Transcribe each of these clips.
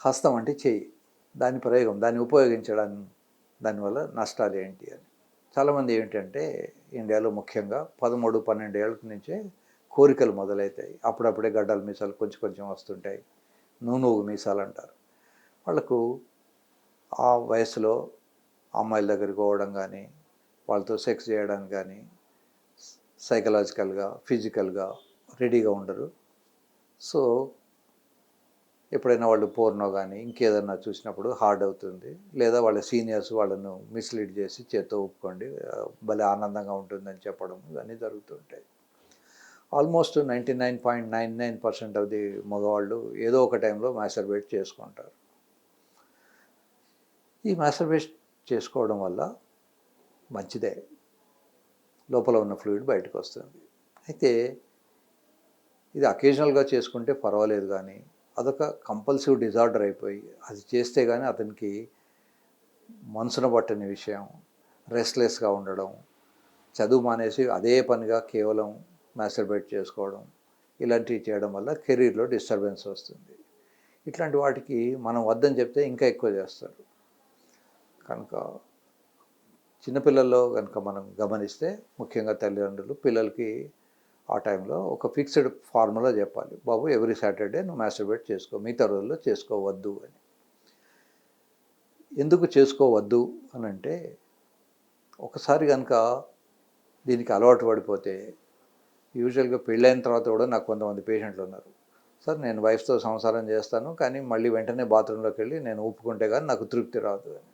హస్తం అంటే చెయ్యి, దాని ప్రయోగం, దాన్ని ఉపయోగించడం, దానివల్ల నష్టాలు ఏంటి అని. చాలామంది ఏంటంటే ఇండియాలో ముఖ్యంగా 13, 12 ఏళ్ళ నుంచే కోరికలు మొదలవుతాయి. అప్పుడప్పుడే గడ్డల మీసాలు కొంచెం కొంచెం వస్తుంటాయి. నూనూగు మీసాలు అంటారు. వాళ్ళకు ఆ వయసులో అమ్మాయిల దగ్గరికి పోవడం కానీ, వాళ్ళతో సెక్స్ చేయడానికి కానీ సైకలాజికల్గా, ఫిజికల్గా రెడీగా ఉండరు. సో ఎప్పుడైనా వాళ్ళు పోర్నో కానీ ఇంకేదన్నా చూసినప్పుడు హార్డ్ అవుతుంది. లేదా వాళ్ళ సీనియర్స్ వాళ్ళను మిస్లీడ్ చేసి చేత్తో ఊపుకోండి భలే ఆనందంగా ఉంటుందని చెప్పడం, ఇవన్నీ జరుగుతుంటాయి. ఆల్మోస్ట్ 99.99% ఆఫ్ ది మగవాళ్ళు ఏదో ఒక టైంలో మాస్టర్బేట్ చేసుకుంటారు. ఈ మాస్టర్బేట్ చేసుకోవడం వల్ల మంచిదే, లోపల ఉన్న ఫ్లూయిడ్ బయటకు వస్తుంది. అయితే ఇది అకేజనల్గా చేసుకుంటే పర్వాలేదు, కానీ అదొక కంపల్సివ్ డిజార్డర్ అయిపోయి అది చేస్తే కానీ అతనికి మనసున పట్టని విషయం, రెస్ట్లెస్గా ఉండడం, చదువు మానేసి అదే పనిగా కేవలం మాస్టర్బేట్ చేసుకోవడం, ఇలాంటివి చేయడం వల్ల కెరీర్లో డిస్టర్బెన్స్ వస్తుంది. ఇట్లాంటి వాటికి మనం వద్దని చెప్తే ఇంకా ఎక్కువ చేస్తారు. కనుక చిన్నపిల్లల్లో కనుక మనం గమనిస్తే ముఖ్యంగా తల్లిదండ్రులు పిల్లలకి ఆ టైంలో ఒక ఫిక్స్డ్ ఫార్ములా చెప్పాలి. బాబు ఎవ్రీ సాటర్డే నువ్వు మాస్టర్బేట్ చేసుకో, మిగతా రోజుల్లో చేసుకోవద్దు అని. ఎందుకు చేసుకోవద్దు అని అంటే, ఒకసారి కనుక దీనికి అలవాటు పడిపోతే, యూజువల్గా పెళ్ళైన తర్వాత కూడా నాకు కొంతమంది పేషెంట్లు ఉన్నారు. సార్ నేను వైఫ్తో సంసారం చేస్తాను, కానీ మళ్ళీ వెంటనే బాత్రూంలోకి వెళ్ళి నేను ఊపుకుంటే కానీ నాకు తృప్తి రాదు అని.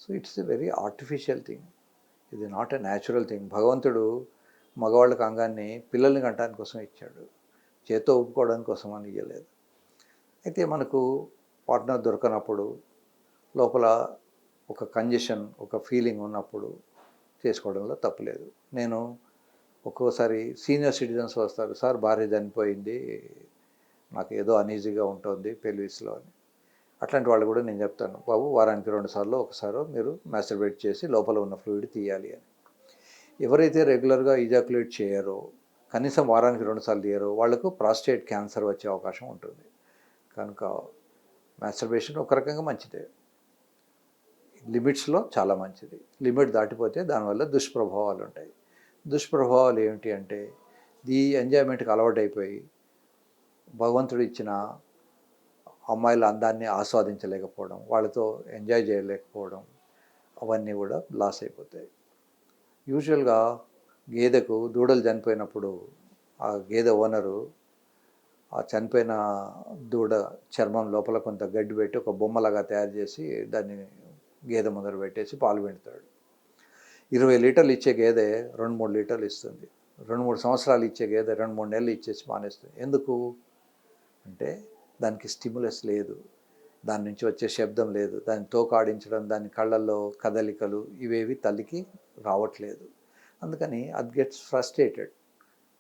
So it's a very artificial thing, ఇది నాట్ ఎ న్యాచురల్ థింగ్. భగవంతుడు మగవాళ్ళకి అంగాన్ని పిల్లల్ని కంటానికి కోసం ఇచ్చాడు, చేత్తో ఊపుకోవడానికి కోసం అని ఇవ్వలేదు. అయితే మనకు పార్ట్నర్ దొరకనప్పుడు, లోపల ఒక కంజెషన్, ఒక ఫీలింగ్ ఉన్నప్పుడు చేసుకోవడంలో తప్పులేదు. నేను ఒక్కోసారి సీనియర్ సిటిజన్స్ వస్తారు, సార్ భార్య చనిపోయింది, నాకు ఏదో అనీజీగా ఉంటుంది పెల్విస్లో అని. అట్లాంటి వాళ్ళు కూడా నేను చెప్తాను, బాబు వారానికి 2 సార్లు ఒకసారి మీరు మాస్టర్బేట్ చేసి లోపల ఉన్న ఫ్లూయిడ్ తీయాలి అని. ఎవరైతే రెగ్యులర్గా ఇజాక్యులేట్ చేయరో, కనీసం వారానికి 2 సార్లు తీయరో, వాళ్లకు ప్రాస్టేట్ క్యాన్సర్ వచ్చే అవకాశం ఉంటుంది. కనుక మాస్టర్బేషన్ ఒక రకంగా మంచిదే, లిమిట్స్లో చాలా మంచిది. లిమిట్ దాటిపోతే దానివల్ల దుష్ప్రభావాలు ఉంటాయి. దుష్ప్రభావాలు ఏమిటి అంటే, ఈ ఎంజాయ్మెంట్కి అలవాటైపోయి భగవంతుడు ఇచ్చిన అమ్మాయిల అందాన్ని ఆస్వాదించలేకపోవడం, వాళ్ళతో ఎంజాయ్ చేయలేకపోవడం, అవన్నీ కూడా లాస్ అయిపోతాయి. యూజువల్గా గేదెకు దూడలు చనిపోయినప్పుడు ఆ గేదె ఓనరు ఆ చనిపోయిన దూడ చర్మం లోపల కొంత గడ్డి పెట్టి ఒక బొమ్మలాగా తయారు చేసి దాన్ని గేదె ముందర పెట్టేసి పాలు పెడతాడు. 20 లీటర్లు ఇచ్చే గేదె 2-3 లీటర్లు ఇస్తుంది. 2-3 సంవత్సరాలు ఇచ్చే గేదె 2-3 నెలలు ఇచ్చేసి మానేస్తుంది. ఎందుకు అంటే దానికి స్టిమ్యులస్ లేదు, దాని నుంచి వచ్చే శబ్దం లేదు, దాన్ని తోకాడించడం, దాని కళ్ళల్లో కదలికలు ఇవేవి తల్లికి రావట్లేదు. అందుకని అది గెట్స్ ఫ్రస్ట్రేటెడ్.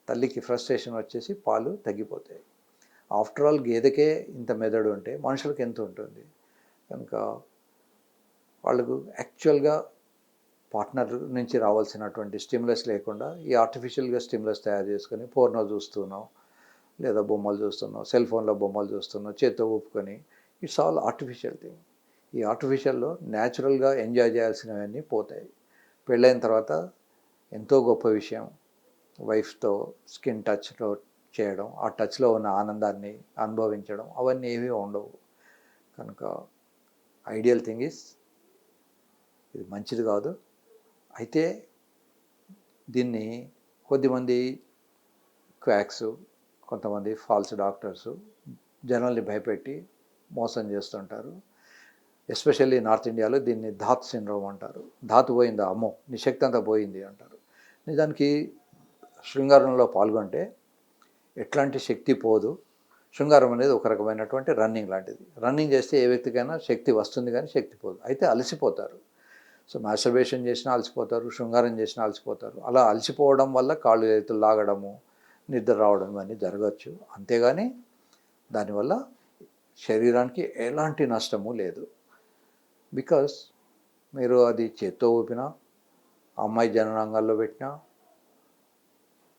తల్లికి ఫ్రస్ట్రేషన్ వచ్చేసి పాలు తగ్గిపోతాయి. ఆఫ్టర్ ఆల్ గేదెకే ఇంత మెదడు ఉంటే మనుషులకు ఎంత ఉంటుంది. కనుక వాళ్ళకు యాక్చువల్గా పార్ట్నర్ నుంచి రావాల్సినటువంటి స్టిమ్యులస్ లేకుండా ఈ ఆర్టిఫిషియల్గా స్టిమ్యులస్ తయారు చేసుకొని పోర్నో చూస్తున్నాం, లేదా బొమ్మలు చూస్తున్నాం, సెల్ ఫోన్లో బొమ్మలు చూస్తున్నాం, చేత్తో ఊపుకొని, ఇట్స్ ఆల్ ఆర్టిఫిషియల్ థింగ్. ఈ ఆర్టిఫిషియల్లో న్యాచురల్గా ఎంజాయ్ చేయాల్సినవన్నీ పోతాయి. పెళ్ళైన తర్వాత ఎంతో గొప్ప విషయం వైఫ్తో స్కిన్ టచ్లో చేయడం, ఆ టచ్లో ఉన్న ఆనందాన్ని అనుభవించడం, అవన్నీ ఏమీ ఉండవు. కనుక ఐడియల్ థింగ్ ఈజ్, ఇది మంచిది కాదు. అయితే దీన్ని కొద్దిమంది క్వాక్స్, కొంతమంది ఫాల్స్ డాక్టర్సు జనాల్ని భయపెట్టి మోసం చేస్తుంటారు. ఎస్పెషల్లీ నార్త్ ఇండియాలో దీన్ని ధాత్ సిండ్రోమ్ అంటారు. ధాతు పోయిందా, అమ్మో నీ శక్తి అంతా పోయింది అంటారు. నిజానికి శృంగారంలో పాల్గొంటే ఎట్లాంటి శక్తి పోదు. శృంగారం అనేది ఒక రకమైనటువంటి రన్నింగ్ లాంటిది. రన్నింగ్ చేస్తే ఏ వ్యక్తికైనా శక్తి వస్తుంది, కానీ శక్తి పోదు. అయితే అలసిపోతారు. సో మాస్టర్బేషన్ చేసినా అలసిపోతారు, శృంగారం చేసినా అలసిపోతారు. అలా అలసిపోవడం వల్ల కాళ్ళు చేతులు లాగడము, నిద్ర రావడం ఇవన్నీ జరగచ్చు. అంతేగాని దానివల్ల శరీరానికి ఎలాంటి నష్టము లేదు. బికాస్ మీరు అది చేత్తో ఊపినా, అమ్మాయి జననాంగాల్లో పెట్టినా,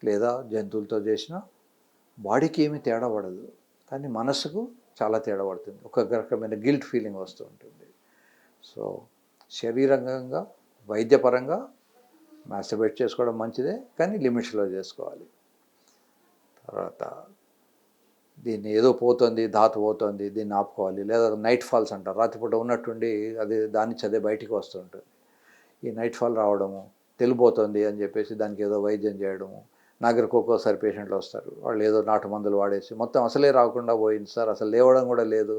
లేదా జంతువులతో చేసినా బాడీకి ఏమీ తేడా పడదు. కానీ మనసుకు చాలా తేడా పడుతుంది. ఒక రకమైన గిల్ట్ ఫీలింగ్ వస్తూ ఉంటుంది. సో శరీరంగా వైద్యపరంగా మాస్టర్బేట్ చేసుకోవడం మంచిదే, కానీ లిమిట్స్లో చేసుకోవాలి. తర్వాత దీన్ని ఏదో పోతుంది, ధాతు పోతుంది, దీన్ని ఆపుకోవాలి. లేదా నైట్ ఫాల్స్ అంటారు, రాత్రిపూట ఉన్నట్టుండి అది దాని చదే బయటికి వస్తూ ఉంటుంది. ఈ నైట్ ఫాల్ రావడము, తెలిపోతుంది అని చెప్పేసి దానికి ఏదో వైద్యం చేయడము. నా దగ్గరకు ఒక్కోసారి పేషెంట్లు వస్తారు, వాళ్ళు ఏదో నాటు మందులు వాడేసి మొత్తం అసలే రాకుండా పోయింది సార్, అసలు లేవడం కూడా లేదు.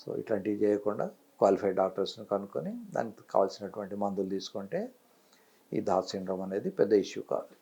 సో ఇట్లాంటివి చేయకుండా క్వాలిఫైడ్ డాక్టర్స్ని కనుక్కొని దానికి కావాల్సినటువంటి మందులు తీసుకుంటే ఈ డార్క్ సిండ్రోమ్ అనేది పెద్ద ఇష్యూ కాదు.